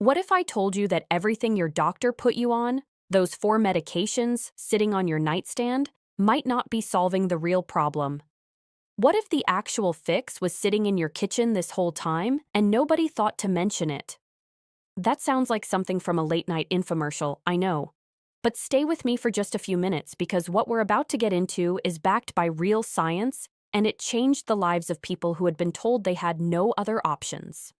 What if I told you that everything your doctor put you on, those 4 medications sitting on your nightstand, might not be solving the real problem? What if the actual fix was sitting in your kitchen this whole time and nobody thought to mention it? That sounds like something from a late-night infomercial, I know. But stay with me for just a few minutes because what we're about to get into is backed by real science, and it changed the lives of people who had been told they had no other options.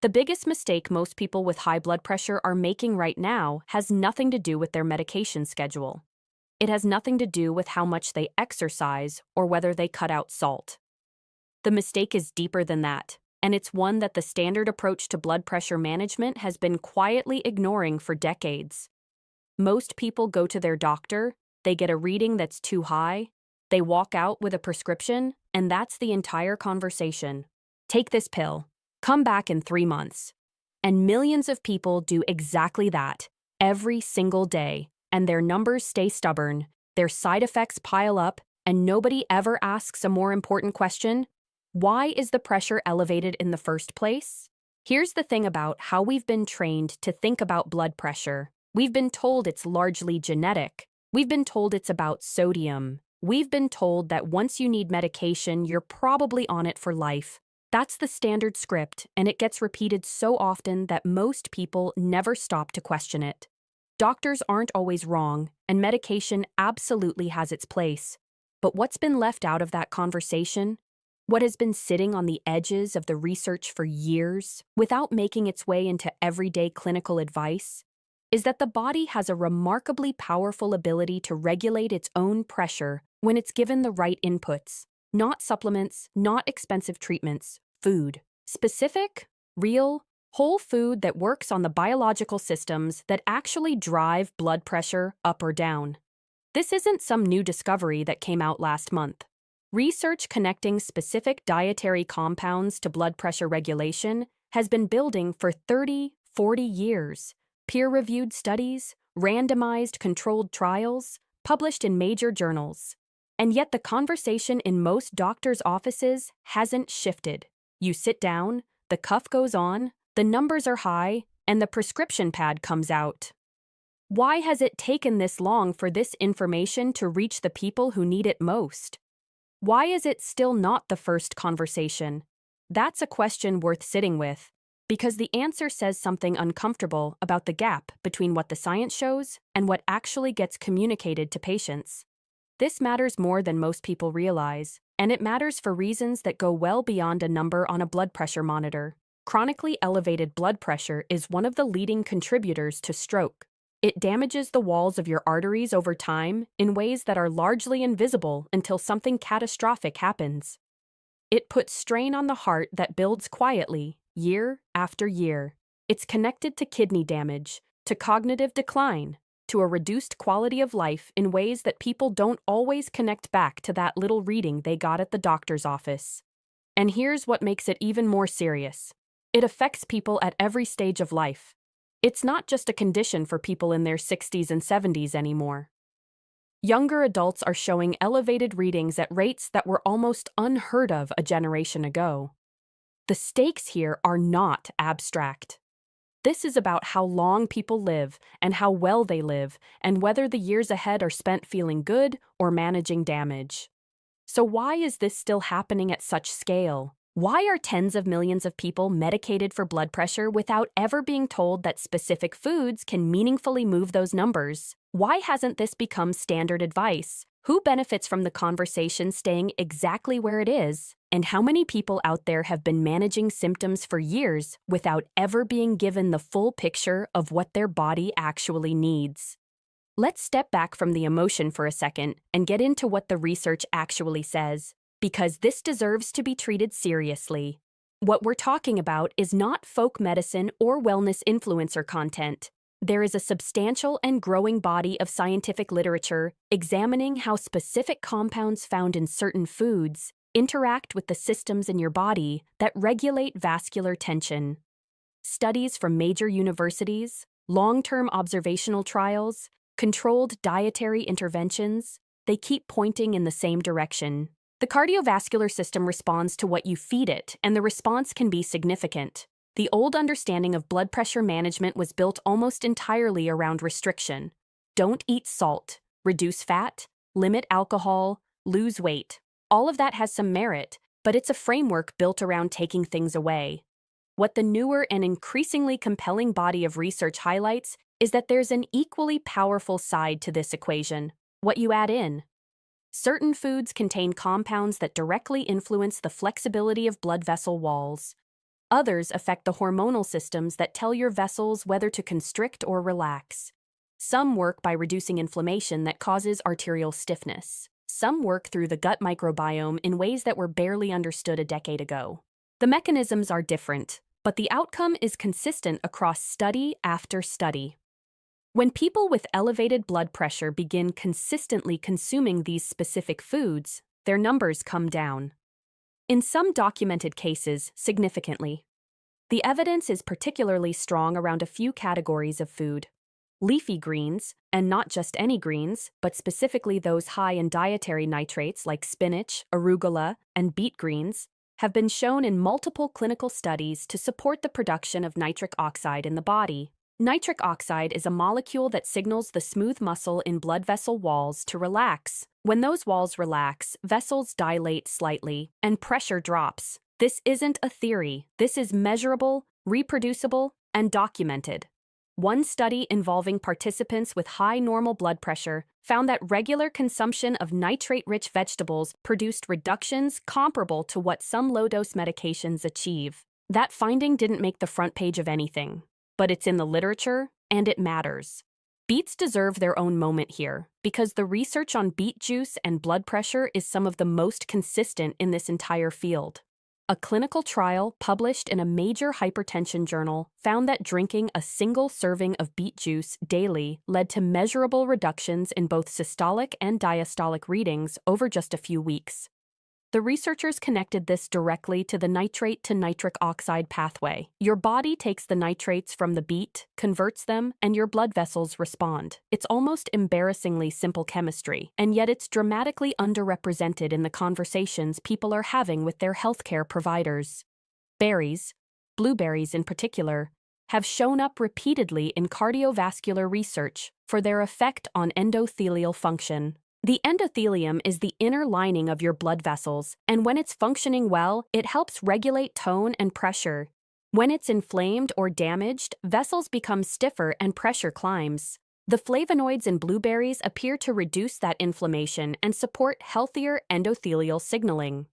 The biggest mistake most people with high blood pressure are making right now has nothing to do with their medication schedule. It has nothing to do with how much they exercise or whether they cut out salt. The mistake is deeper than that, and it's one that the standard approach to blood pressure management has been quietly ignoring for decades. Most people go to their doctor, they get a reading that's too high, they walk out with a prescription, and that's the entire conversation. Take this pill. Come back in 3 months. And millions of people do exactly that, every single day, and their numbers stay stubborn, their side effects pile up, and nobody ever asks a more important question: why is the pressure elevated in the first place? Here's the thing about how we've been trained to think about blood pressure. We've been told it's largely genetic. We've been told it's about sodium. We've been told that once you need medication, you're probably on it for life. That's the standard script, and it gets repeated so often that most people never stop to question it. Doctors aren't always wrong, and medication absolutely has its place. But what's been left out of that conversation? What has been sitting on the edges of the research for years, without making its way into everyday clinical advice, is that the body has a remarkably powerful ability to regulate its own pressure when it's given the right inputs. Not supplements, not expensive treatments, food. Specific, real, whole food that works on the biological systems that actually drive blood pressure up or down. This isn't some new discovery that came out last month. Research connecting specific dietary compounds to blood pressure regulation has been building for 30, 40 years. Peer-reviewed studies, randomized controlled trials, published in major journals. And yet the conversation in most doctors' offices hasn't shifted. You sit down, the cuff goes on, the numbers are high, and the prescription pad comes out. Why has it taken this long for this information to reach the people who need it most? Why is it still not the first conversation? That's a question worth sitting with, because the answer says something uncomfortable about the gap between what the science shows and what actually gets communicated to patients. This matters more than most people realize, and it matters for reasons that go well beyond a number on a blood pressure monitor. Chronically elevated blood pressure is one of the leading contributors to stroke. It damages the walls of your arteries over time in ways that are largely invisible until something catastrophic happens. It puts strain on the heart that builds quietly, year after year. It's connected to kidney damage, to cognitive decline, to a reduced quality of life in ways that people don't always connect back to that little reading they got at the doctor's office. And here's what makes it even more serious. It affects people at every stage of life. It's not just a condition for people in their 60s and 70s anymore. Younger adults are showing elevated readings at rates that were almost unheard of a generation ago. The stakes here are not abstract. This is about how long people live and how well they live, and whether the years ahead are spent feeling good or managing damage. So why is this still happening at such scale? Why are tens of millions of people medicated for blood pressure without ever being told that specific foods can meaningfully move those numbers? Why hasn't this become standard advice? Who benefits from the conversation staying exactly where it is? And how many people out there have been managing symptoms for years without ever being given the full picture of what their body actually needs? Let's step back from the emotion for a second and get into what the research actually says, because this deserves to be treated seriously. What we're talking about is not folk medicine or wellness influencer content. There is a substantial and growing body of scientific literature examining how specific compounds found in certain foods interact with the systems in your body that regulate vascular tension. Studies from major universities, long-term observational trials, controlled dietary interventions, they keep pointing in the same direction. The cardiovascular system responds to what you feed it, and the response can be significant. The old understanding of blood pressure management was built almost entirely around restriction. Don't eat salt, reduce fat, limit alcohol, lose weight. All of that has some merit, but it's a framework built around taking things away. What the newer and increasingly compelling body of research highlights is that there's an equally powerful side to this equation: what you add in. Certain foods contain compounds that directly influence the flexibility of blood vessel walls. Others affect the hormonal systems that tell your vessels whether to constrict or relax. Some work by reducing inflammation that causes arterial stiffness. Some work through the gut microbiome in ways that were barely understood a decade ago. The mechanisms are different, but the outcome is consistent across study after study. When people with elevated blood pressure begin consistently consuming these specific foods, their numbers come down. In some documented cases, significantly. The evidence is particularly strong around a few categories of food. Leafy greens, and not just any greens, but specifically those high in dietary nitrates like spinach, arugula, and beet greens, have been shown in multiple clinical studies to support the production of nitric oxide in the body. Nitric oxide is a molecule that signals the smooth muscle in blood vessel walls to relax. When those walls relax, vessels dilate slightly, and pressure drops. This isn't a theory. This is measurable, reproducible, and documented. One study involving participants with high normal blood pressure found that regular consumption of nitrate-rich vegetables produced reductions comparable to what some low-dose medications achieve. That finding didn't make the front page of anything, but it's in the literature, and it matters. Beets deserve their own moment here, because the research on beet juice and blood pressure is some of the most consistent in this entire field. A clinical trial published in a major hypertension journal found that drinking a single serving of beet juice daily led to measurable reductions in both systolic and diastolic readings over just a few weeks. The researchers connected this directly to the nitrate to nitric oxide pathway. Your body takes the nitrates from the beet, converts them, and your blood vessels respond. It's almost embarrassingly simple chemistry, and yet it's dramatically underrepresented in the conversations people are having with their healthcare providers. Berries, blueberries in particular, have shown up repeatedly in cardiovascular research for their effect on endothelial function. The endothelium is the inner lining of your blood vessels, and when it's functioning well, it helps regulate tone and pressure. When it's inflamed or damaged, vessels become stiffer and pressure climbs. The flavonoids in blueberries appear to reduce that inflammation and support healthier endothelial signaling.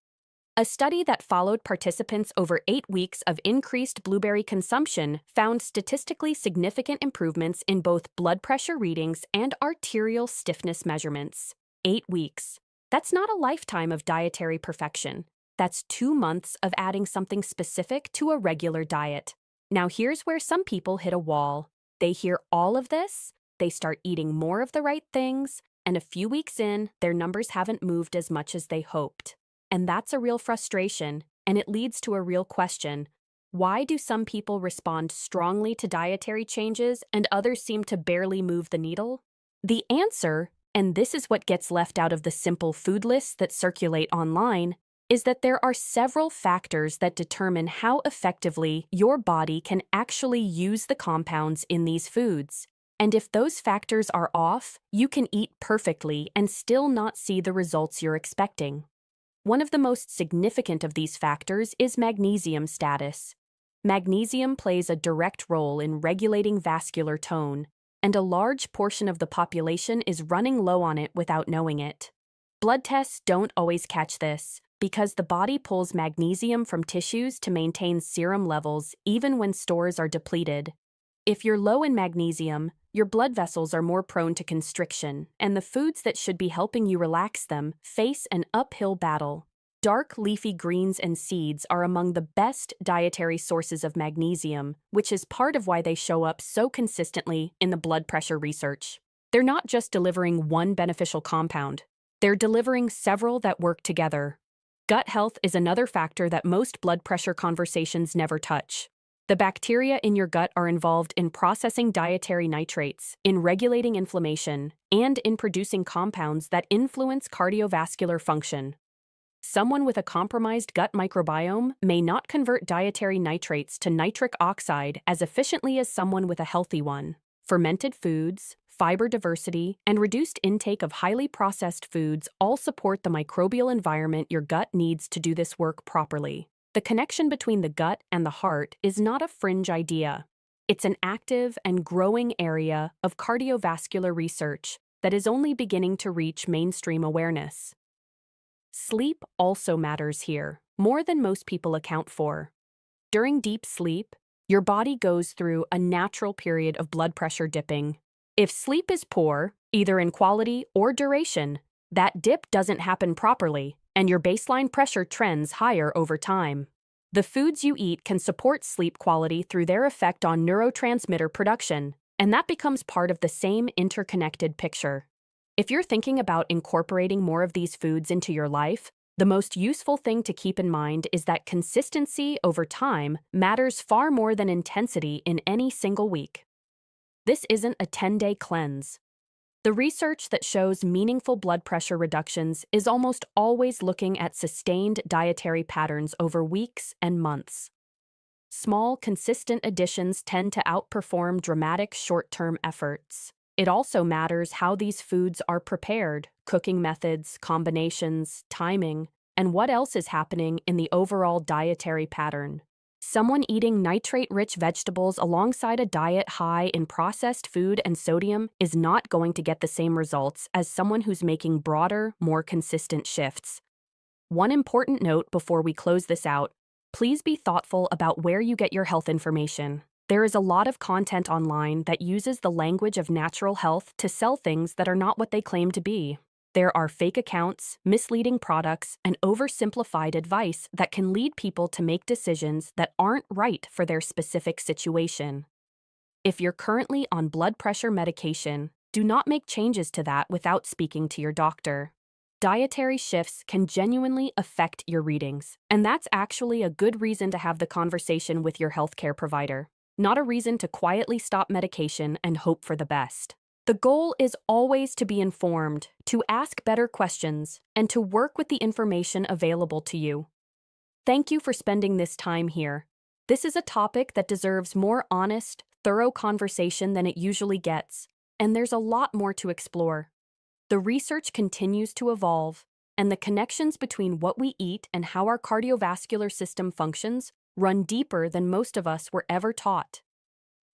A study that followed participants over 8 weeks of increased blueberry consumption found statistically significant improvements in both blood pressure readings and arterial stiffness measurements. 8 weeks. That's not a lifetime of dietary perfection. That's 2 months of adding something specific to a regular diet. Now here's where some people hit a wall. They hear all of this, they start eating more of the right things, and a few weeks in, their numbers haven't moved as much as they hoped. And that's a real frustration, and it leads to a real question. Why do some people respond strongly to dietary changes and others seem to barely move the needle? The answer, and this is what gets left out of the simple food lists that circulate online, is that there are several factors that determine how effectively your body can actually use the compounds in these foods. And if those factors are off, you can eat perfectly and still not see the results you're expecting. One of the most significant of these factors is magnesium status. Magnesium plays a direct role in regulating vascular tone, and a large portion of the population is running low on it without knowing it. Blood tests don't always catch this, because the body pulls magnesium from tissues to maintain serum levels even when stores are depleted. If you're low in magnesium, your blood vessels are more prone to constriction, and the foods that should be helping you relax them face an uphill battle. Dark leafy greens and seeds are among the best dietary sources of magnesium, which is part of why they show up so consistently in the blood pressure research. They're not just delivering one beneficial compound, they're delivering several that work together. Gut health is another factor that most blood pressure conversations never touch. The bacteria in your gut are involved in processing dietary nitrates, in regulating inflammation, and in producing compounds that influence cardiovascular function. Someone with a compromised gut microbiome may not convert dietary nitrates to nitric oxide as efficiently as someone with a healthy one. Fermented foods, fiber diversity, and reduced intake of highly processed foods all support the microbial environment your gut needs to do this work properly. The connection between the gut and the heart is not a fringe idea. It's an active and growing area of cardiovascular research that is only beginning to reach mainstream awareness. Sleep also matters here, more than most people account for. During deep sleep, your body goes through a natural period of blood pressure dipping. If sleep is poor, either in quality or duration, that dip doesn't happen properly, and your baseline pressure trends higher over time. The foods you eat can support sleep quality through their effect on neurotransmitter production, and that becomes part of the same interconnected picture. If you're thinking about incorporating more of these foods into your life, the most useful thing to keep in mind is that consistency over time matters far more than intensity in any single week. This isn't a 10-day cleanse. The research that shows meaningful blood pressure reductions is almost always looking at sustained dietary patterns over weeks and months. Small, consistent additions tend to outperform dramatic short-term efforts. It also matters how these foods are prepared, cooking methods, combinations, timing, and what else is happening in the overall dietary pattern. Someone eating nitrate-rich vegetables alongside a diet high in processed food and sodium is not going to get the same results as someone who's making broader, more consistent shifts. One important note before we close this out: please be thoughtful about where you get your health information. There is a lot of content online that uses the language of natural health to sell things that are not what they claim to be. There are fake accounts, misleading products, and oversimplified advice that can lead people to make decisions that aren't right for their specific situation. If you're currently on blood pressure medication, do not make changes to that without speaking to your doctor. Dietary shifts can genuinely affect your readings, and that's actually a good reason to have the conversation with your healthcare provider, not a reason to quietly stop medication and hope for the best. The goal is always to be informed, to ask better questions, and to work with the information available to you. Thank you for spending this time here. This is a topic that deserves more honest, thorough conversation than it usually gets, and there's a lot more to explore. The research continues to evolve, and the connections between what we eat and how our cardiovascular system functions run deeper than most of us were ever taught.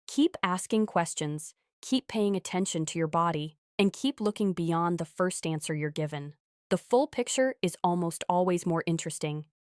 Keep asking questions, keep paying attention to your body, and keep looking beyond the first answer you're given. The full picture is almost always more interesting,